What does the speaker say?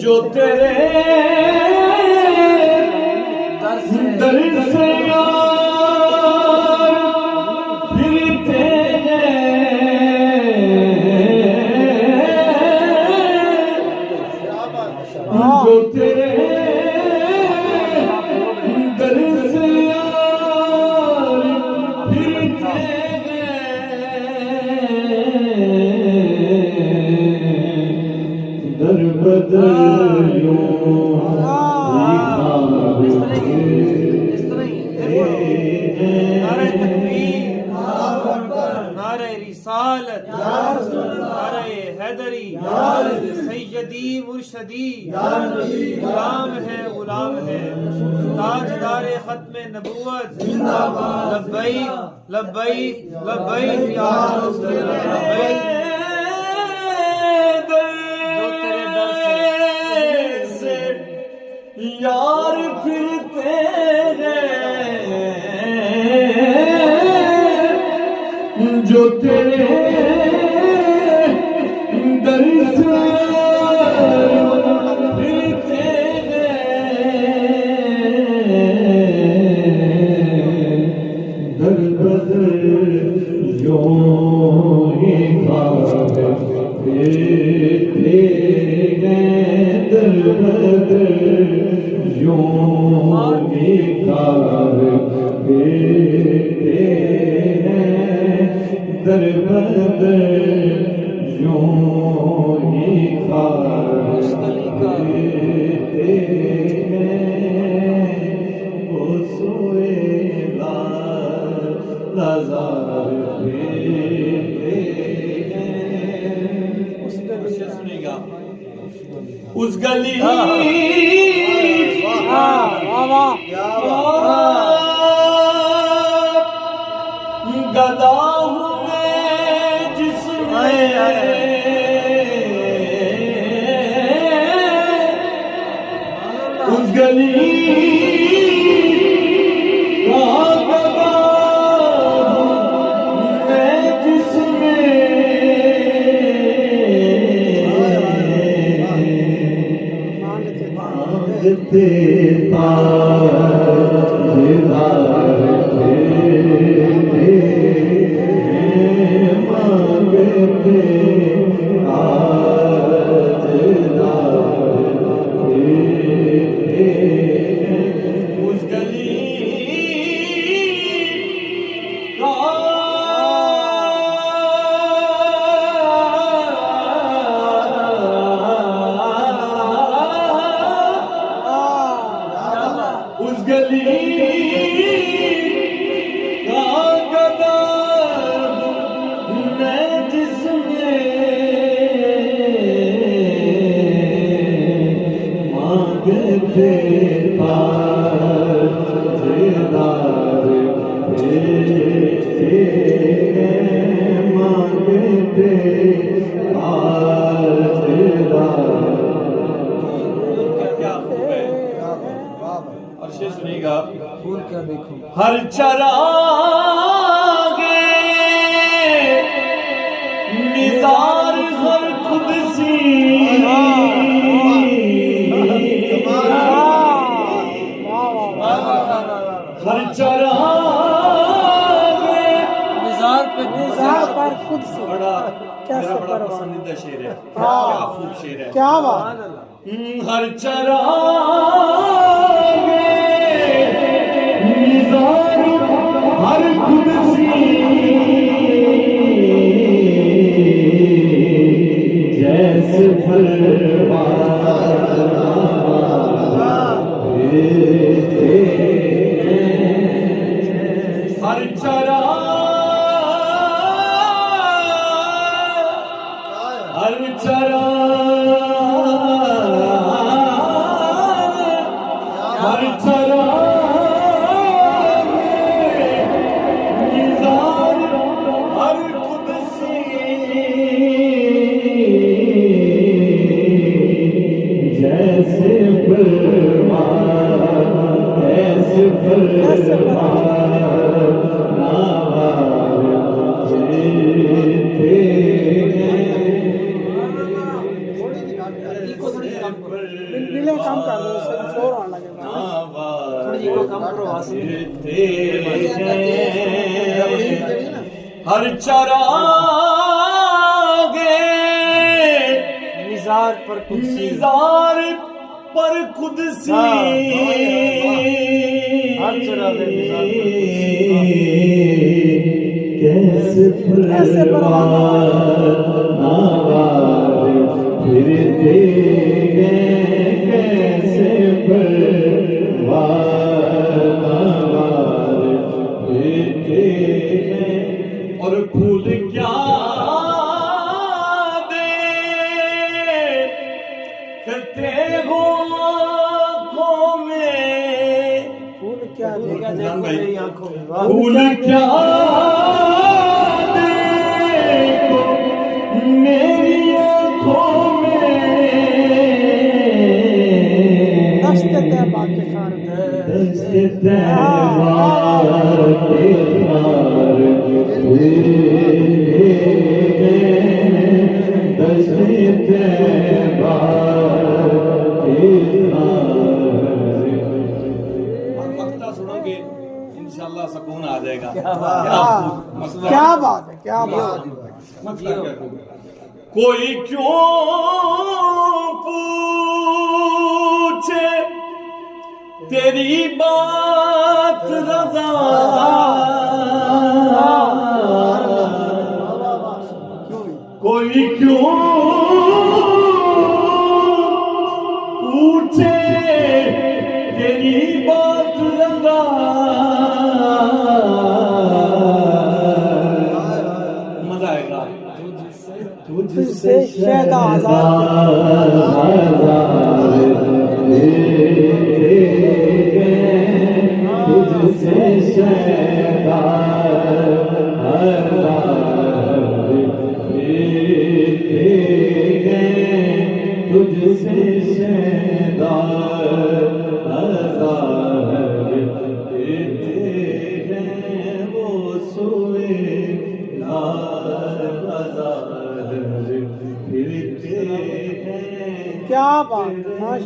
जो तेरे दर से फिरते हैं, जो तेरे दर से फिरते हैं, दर बदर सैयदी मुर्शदी गुलाम है ताजदार खत्म नबूवत लब्बैक लब्बैक लब्बैक या रसूल लब्बैक। जो तेरे दर से यार फिरते हैं, जो तेरे दर से फिरते हैं, दर बदर यूं ही भागते हैं, दर बदर यूं ही भागते हैं, दर बदर उस गली गदा हूँ मैं जिसमें उस गली मैं जिसमें हर चरागे निज़ार हर खुद सी हर चरागे निज़ार पर खुद से बड़ा मेरा बड़ा पसंदीदा शेर है। क्या खूब शेर है। क्या बात। हर चरागे निज़ार हर खुद सी जैसे हर चरा हर चरा हर चरा निज़ार हर खुद सी जैसे ऐसे काम कर दो शोर आने लगेगा। थोड़ी जी को कम करो हर चरागे निज़ार पर खुद से निज़ार पर खुद सी हर चरागे निज़ार कैसे परवार फिरते कैसे परवार फिरते और फूल क्या दे करते हो आँखों में फूल क्या देगा देखो मेरी आंखों में फूल क्या देखो मेरी आँखों में दस्ते तैबा के खान दस्ते तैबार के खार दस्ते तैबार के खार सुनोगे इंशाल्लाह सुकून आ जाएगा। क्या बात है। क्या बात है। कोई क्यों पूछे तेरी बात रज़ा कोई क्यों पूछे तेरी बात रज़ा मजा आएगा। तुझसे शैदा आजाद तुझसे शैदा तुझसे शैदा वो सोए क्या बात है।